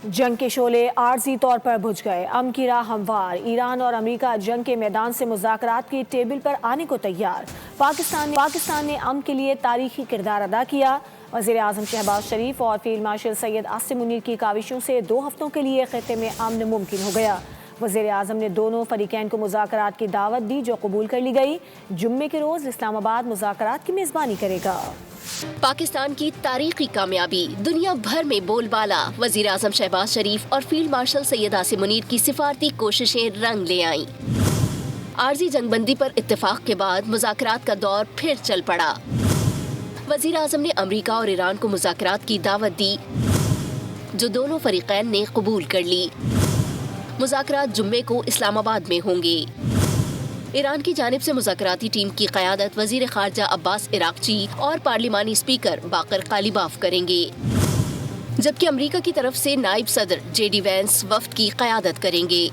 جنگ کے شعلے عارضی طور پر بجھ گئے، امن کی راہ ہموار، ایران اور امریکہ جنگ کے میدان سے مذاکرات کی ٹیبل پر آنے کو تیار۔ پاکستان نے امن کے لیے تاریخی کردار ادا کیا۔ وزیر اعظم شہباز شریف اور فیلڈ مارشل سید عاصم منیر کی کاوشوں سے 2 ہفتوں کے لیے خطے میں امن ممکن ہو گیا۔ وزیر اعظم نے دونوں فریقین کو مذاکرات کی دعوت دی جو قبول کر لی گئی۔ جمعے کے روز اسلام آباد مذاکرات کی میزبانی کرے گا۔ پاکستان کی تاریخی کامیابی دنیا بھر میں بول بالا۔ وزیر اعظم شہباز شریف اور فیلڈ مارشل سید عاصم منیر کی سفارتی کوششیں رنگ لے آئیں۔ عارضی جنگ بندی پر اتفاق کے بعد مذاکرات کا دور پھر چل پڑا۔ وزیر اعظم نے امریکہ اور ایران کو مذاکرات کی دعوت دی جو دونوں فریقین نے قبول کر لی۔ مذاکرات جمعے کو اسلام آباد میں ہوں گے۔ ایران کی جانب سے مذاکراتی ٹیم کی قیادت وزیر خارجہ عباس عراقچی اور پارلیمانی اسپیکر باقر قالیباف کریں گے، جبکہ امریکہ کی طرف سے نائب صدر جے ڈی وینس وفد کی قیادت کریں گے۔